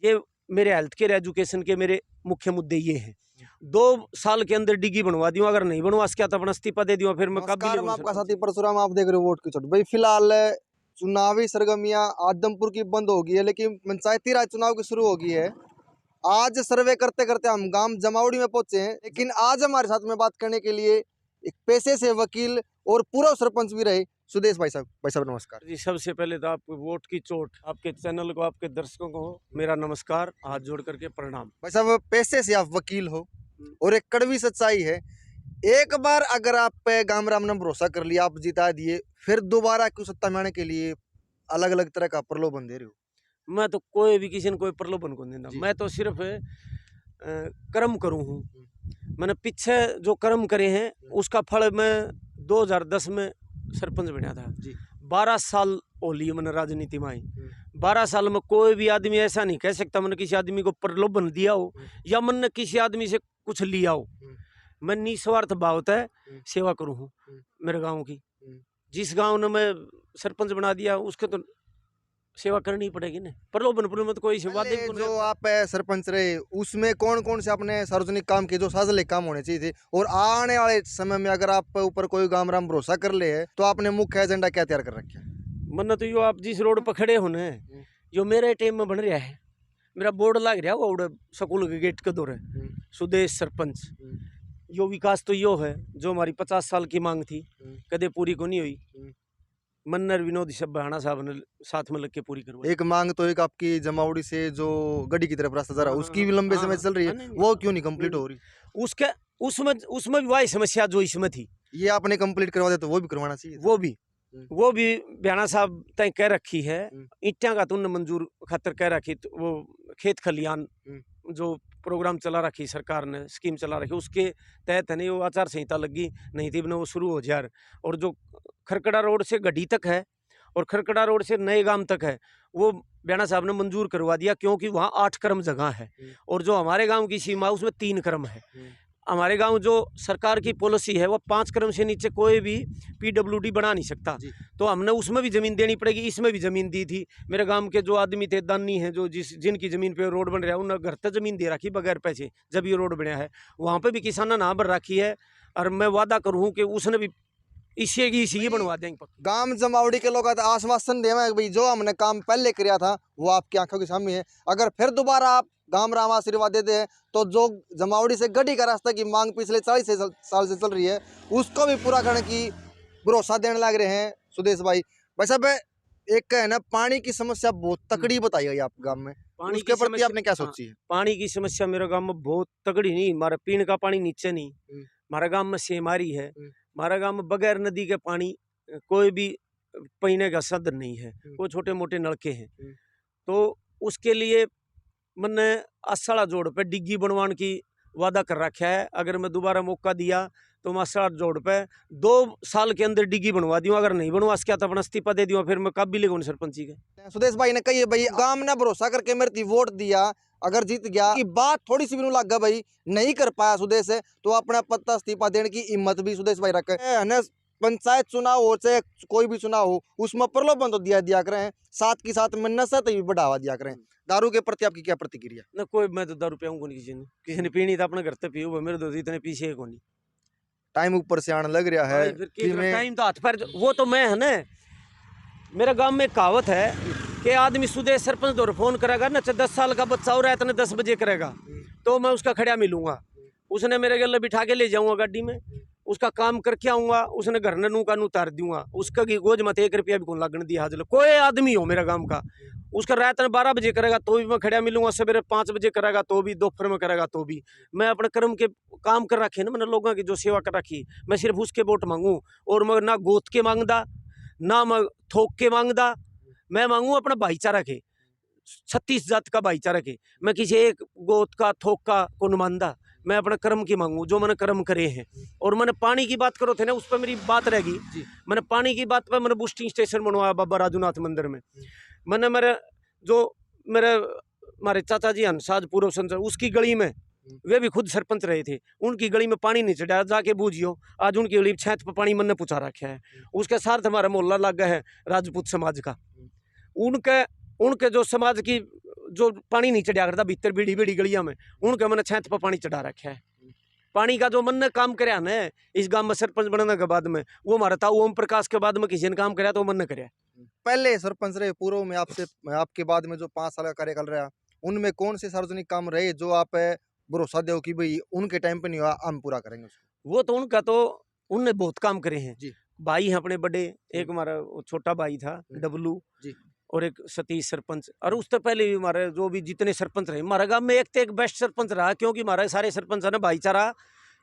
ये मेरे health care education के मेरे मुख्य मुद्दे ये हैं। 2 साल के अंदर डिग्री बनवा दियो, अगर नहीं बनवा सका तो अपना इस्तीफा दे दियो। फिर मैं नमस्कार, मैं आपका साथी परशुराम, आप देख रहे हो वोट की चोट। भाई फिलहाल चुनावी सरगर्मियां आदमपुर की बंद हो गई है, लेकिन पंचायती राज चुनाव की शुरू हो गई है। आज सर्वे करते करते हम गांव जमावड़ी में पहुंचे हैं, लेकिन आज हमारे साथ में बात करने के लिए एक पेशे से वकील और पूर्व सरपंच भी रहे सुदेश भाई साहब। भाई साहब नमस्कार जी। सबसे पहले तो आपको वोट की चोट, आपके चैनल को, आपके दर्शकों को मेरा नमस्कार, हाथ जोड़ करके प्रणाम। भाई साहब, पेशे से आप वकील हो और एक कड़वी सच्चाई है, एक बार अगर आप पे गांव राम ने भरोसा कर लिया, आप जिता दिए, फिर दोबारा क्यों सत्ता में आने के लिए अलग अलग तरह का प्रलोभन दे रहे हो? मैं तो कोई भी किसी ने कोई प्रलोभन को नहीं देता। मैं तो सिर्फ कर्म करूँ हूँ। मैंने पीछे जो कर्म करे हैं उसका फल मैं 2010 में सरपंच बना था। 12 साल होली मैंने राजनीति में आई। 12 साल में कोई भी आदमी ऐसा नहीं कह सकता मैंने किसी आदमी को प्रलोभन दिया हो या मैंने किसी आदमी से कुछ लिया हो। मैं निस्वार्थ भाव है सेवा करूँ हूँ मेरे गाँव की। जिस गाँव ने मैं सरपंच बना दिया उसके तो सेवा करनी पड़ेगी ना। प्रलोभन में तो कोई सेवा दे। जो आप सरपंच रहे उसमें कौन कौन से अपने सार्वजनिक काम किए जो सार्वजनिक काम होने चाहिए थे, और आने वाले समय में अगर आप ऊपर कोई गांव राम भरोसा कर ले है तो आपने मुख्य एजेंडा क्या तैयार कर रखा है? मन्ना तो यो आप जिस रोड पर खड़े हो ना, जो मेरे टाइम में बन रहा है, मेरा बोर्ड लग रहा है वो स्कूल के गेट के दौरे सुदेश सरपंच। यो विकास तो यो है जो हमारी 50 साल की मांग थी, कदे पूरी को नहीं हुई। मन्नर विनोद सब बहाना साहब ने साथ में लग के पूरी करवाई। एक मांग तो एक आपकी जमावड़ी से जो गढ़ी की तरफ रास्ता जा रहा है उसकी भी लंबे समय से चल रही है, वो क्यों नहीं कंप्लीट हो रही? उसके उसमें भी वही समस्या जो इसमें थी, ये आपने कंप्लीट करवा दिया तो वो भी करवाना चाहिए। वो भी बयाना साहब तय कह रखी है। ईटा का तुमने मंजूर खातर कह रखी, तो वो खेत खलियान जो प्रोग्राम चला रखी सरकार ने, स्कीम चला रखी, उसके तहत है नहीं वो आचार संहिता लगी नहीं थी वो शुरू हो जाए। और जो खरकड़ा रोड से गढ़ी तक है और खरकड़ा रोड से नए गांव तक है वो बयाना साहब ने मंजूर करवा दिया, क्योंकि वहाँ 8 क्रम जगह है और जो हमारे गांव की सीमा उसमें 3 क्रम है। हमारे गांव जो सरकार की पॉलिसी है वो 5 क्रम से नीचे कोई भी PWD बना नहीं सकता, तो हमने उसमें भी ज़मीन देनी पड़ेगी, इसमें भी ज़मीन दी थी। मेरे गांव के जो आदमी थे दानी हैं जो जिनकी ज़मीन पे रोड बन रहा है उन्होंने घर तक ज़मीन दे रखी बगैर पैसे, जब ये रोड बना है वहाँ पे भी किसाना ना भर रखी है। और मैं वादा करूँ कि उसने भी इसी बनवा देंगे। गांव जमावड़ी के लोग आश्वासन दे भाई जो हमने काम पहले किया था वो आपकी आंखों के सामने है, अगर फिर दोबारा आप गांव राम आशीर्वाद देते हैं तो जो जमावड़ी से गढ़ी का रास्ता की मांग पिछले 40 साल से चल रही है उसको भी पूरा करने की भरोसा देने लग रहे हैं सुदेश भाई। भाई साहब, एक है ना पानी की समस्या बहुत तकड़ी बताई गई आप गांव में, उसके प्रति आपने क्या सोची है? पानी की समस्या मेरे गांव में बहुत तगड़ी नहीं, हमारा पीने का पानी नीचे नहीं, हमारा गांव में सेमारी है, हमारा गांव में बगैर नदी के पानी कोई भी पीने का साधन नहीं है, वो छोटे मोटे नलके हैं। तो उसके लिए मैंने आसाड़ा जोड़ पे डिग्गी बनवाने की वादा कर रखा है, अगर मैं दोबारा मौका दिया तो मैं आसाड़ा जोड़ पे 2 साल के अंदर डिग्गी बनवा दूँ, अगर नहीं बनवा सका तो अपना इस्तीफा दे दूँ, फिर मैं काबिल कौन सरपंची के। सुदेश भाई ने कही भाई गांव ने भरोसा करके मेरे वोट दिया, अगर जीत गया की बात थोड़ी सी भी लग गया भाई नहीं कर पाया सुदेश है तो अपना पत्ता इस्तीफा देने की हिम्मत भी सुदेश भाई रखे है ना। पंचायत चुनाव हो चाहे कोई भी चुनाव हो उसमें प्रलोभन तो दिया करें, साथ के साथ में नशा तो भी बढ़ावा दिया करें। दारू के प्रति आपकी क्या प्रतिक्रिया? ना कोई, मैं तो दारू पियाऊंगा नहीं, किसी ने पीनी तो अपने घर तक पीऊ, मेरे दोस्त इतने पीछे को नहीं। टाइम ऊपर से आने लग रहा है, टाइम तो हाथ पैर वो तो मैं है ना। मेरे गांव में कहावत है कि आदमी सुदेश सरपंच दौर फोन करेगा ना, 10 साल का बच्चा हो रहा है इतने 10 बजे करेगा तो मैं उसका खड़ा मिलूंगा, उसने मेरे गले बिठा के ले जाऊंगा गाड़ी में, उसका काम करके आऊंगा, उसने घर ने नू का नू तार दूंगा, उसका गोज मत 1 रुपया भी कौन लगन दिया हाजिर कोई आदमी हो मेरा गांव का, उसका रात में 12 बजे करेगा तो भी मैं खड़ा मिलूंगा, सवेरे 5 बजे करेगा तो भी, दोपहर में करेगा तो भी। मैं अपने कर्म के काम कर रखे ना, मैंने लोगों की जो सेवा कर रखी, मैं सिर्फ उसके वोट मांगू और मैं ना गोत के मांगदा ना मैं थोक के मांगदा, मैं मांगू अपना भाईचारा के, 36 जात का भाईचारा के, मैं किसी एक गोत का थोक का को नुमाइंदा, मैं अपना कर्म की मांगू जो मैंने कर्म करे हैं। और मैंने पानी की बात करो थे ना, उस पर मेरी बात रहेगी। मैंने पानी की बात पर मैंने बूस्टिंग स्टेशन बनवाया बाबा राजूनाथ मंदिर में। मैंने हमारे चाचा जी हंसाज पूर्व संसद उसकी गली में, वे भी खुद सरपंच रहे थे, उनकी गली में पानी नहीं चढ़ाया, जाके बूझियो आज उनकी गली छत पर पानी मैंने पूछा रखा है। उसके साथ हमारा मोहल्ला लग गया है राजपूत समाज का, उनके जो समाज की जो पानी नहीं चढ़ा करता भीतर बीड़ी बीड़ी गलिया में, उनके मैंने छत पर पानी चढ़ा रखा है। पानी का जो मन ने काम कराया ना इस गांव में सरपंच बनने के बाद में, वो हमारा था ओम प्रकाश के बाद में किसी ने काम कराया तो वो मन ने कराया। पहले सरपंच रहे पूर्व में आपसे, आपके बाद में जो 5 साल का कार्यकाल रहा, उनमें कौन से सार्वजनिक काम रहे जो आप भरोसा दो कि भाई उनके टाइम पे नहीं हुआ, हम पूरा करेंगे उसको? वो तो उनका तो उनने बहुत काम करे हैं जी। भाई हैं अपने बड़े, एक हमारा वो छोटा भाई था डब्लू जी। और एक सतीश सरपंच, और उससे पहले भी हमारे जो भी जितने सरपंच रहे हमारे गांव में एक तो एक बेस्ट सरपंच रहा, क्योंकि हमारे सारे सरपंच ने भाईचारा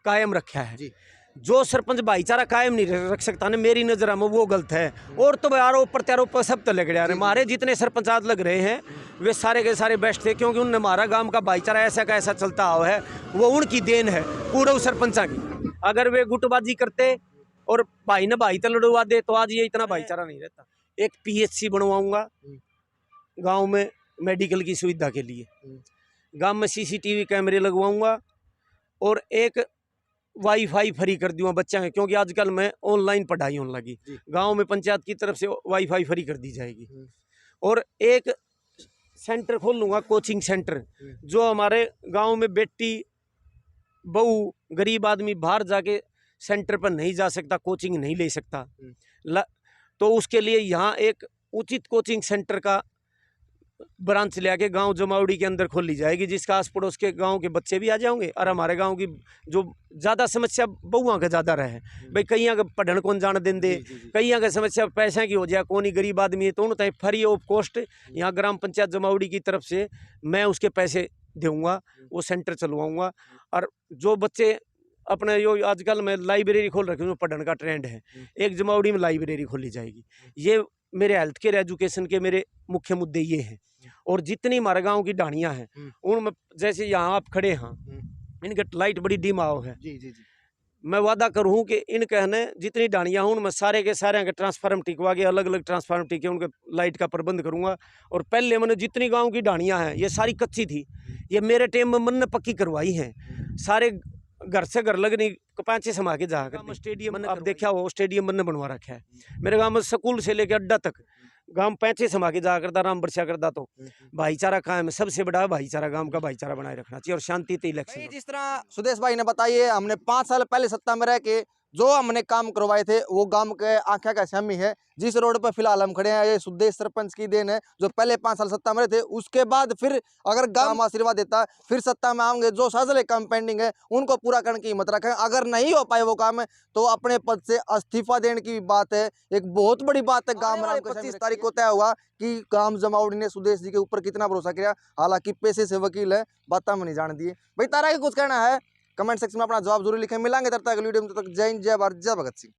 कायम रखा है। जी। जो सरपंच भाईचारा कायम नहीं रख सकता ना, मेरी नजर में वो गलत है। और तो आरोप प्रत्यारोप सब तो लग रहा है, हमारे जितने सरपंच आज लग रहे हैं वे सारे के सारे बेस्ट थे, क्योंकि उनने हमारा गांव का भाईचारा ऐसा का ऐसा चलता हुआ है, वो उनकी देन है पूरे सरपंचा की। अगर वे गुटबाजी करते और भाई ने भाई तो लड़वा दे तो आज ये इतना भाईचारा नहीं रहता। एक PHC बनवाऊंगा गांव में मेडिकल की सुविधा के लिए, गांव में CCTV कैमरे लगवाऊंगा और एक वाईफाई फ्री कर दूंगा बच्चा है, क्योंकि आजकल में ऑनलाइन पढ़ाई होने लगी। गांव में पंचायत की तरफ से वाईफाई फ्री कर दी जाएगी। और एक सेंटर खोल लूंगा, कोचिंग सेंटर, जो हमारे गांव में बेटी बहू गरीब आदमी बाहर जाके सेंटर पर नहीं जा सकता, कोचिंग नहीं ले सकता, तो उसके लिए यहाँ एक उचित कोचिंग सेंटर का ब्रांच ले आके गांव जमावड़ी के अंदर खोल ली जाएगी, जिसका आस पड़ोस के गांव के बच्चे भी आ जाएंगे। और हमारे गांव की जो ज़्यादा समस्या बहुआ का ज़्यादा रहे भाई, कहीं का पढ़न कौन जान दें दे, कहीं का समस्या पैसा की हो जाए, कौन ही गरीब आदमी है तो उन्होंने फ्री ऑफ कॉस्ट यहाँ ग्राम पंचायत जमावड़ी की तरफ से मैं उसके पैसे दूंगा, वो सेंटर चलवाऊँगा। और जो बच्चे अपने जो आजकल में लाइब्रेरी खोल रखी है, पढ़ने का ट्रेंड है, एक जमावड़ी में लाइब्रेरी खोली जाएगी। ये मेरे हेल्थ केयर एजुकेशन के मेरे मुख्य मुद्दे ये हैं। और जितनी हमारे गांव की डाणियाँ हैं उनमें, जैसे यहाँ आप खड़े हैं, इनके लाइट बड़ी डिम आओ है। जी जी जी। मैं वादा करूँ कि इन कहने जितनी डाणियाँ हूँ उनमें सारे के सारे के ट्रांसफार्मर टिकवा के, अलग अलग ट्रांसफार्मर टिके उनके लाइट का प्रबंध करूँगा। और पहले मैंने जितनी गाँव की डाणियाँ हैं ये सारी कच्ची थी, ये मेरे टाइम में मन ने पक्की करवाई हैं। सारे घर से घर लगनी पाँचे समा के जाकर स्टेडियम आप देखा हो, स्टेडियम बनने बनवा रखा है मेरे गांव में, स्कूल से लेकर अड्डा तक गांव पैंचे समा के जा करता, राम बरसा करता। तो भाईचारा कायम है, सबसे बड़ा भाईचारा गांव का भाईचारा बनाए रखना चाहिए और शांति तो इलेक्शन। जिस तरह सुदेश भाई ने बताइए, हमने 5 साल पहले सत्ता में रह के जो हमने काम करवाए थे वो गांव के आंखा का शामी है। जिस रोड पर फिलहाल हम खड़े हैं ये सुदेश सरपंच की देन है, जो पहले 5 साल सत्ता में रहे थे। उसके बाद फिर अगर गांव आशीर्वाद देता फिर सत्ता में आएंगे, जो साजले काम पेंडिंग है उनको पूरा करने की हिम्मत रखें। अगर नहीं हो पाए वो काम तो अपने पद से इस्तीफा देने की बात है। एक बहुत बड़ी बात है गांव में 25 तारीख को तय हुआ कि गांव जमावड़ी ने सुदेश जी के ऊपर कितना भरोसा किया। हालांकि पैसे से वकील है, बात में नहीं जान दिए। भाई तारा के कुछ कहना है कमेंट सेक्शन में अपना जवाब जरूर लिखें। मिलेंगे तब तक वीडियो में, तब तक जय हिंद, जय भारत, जय भगत सिंह।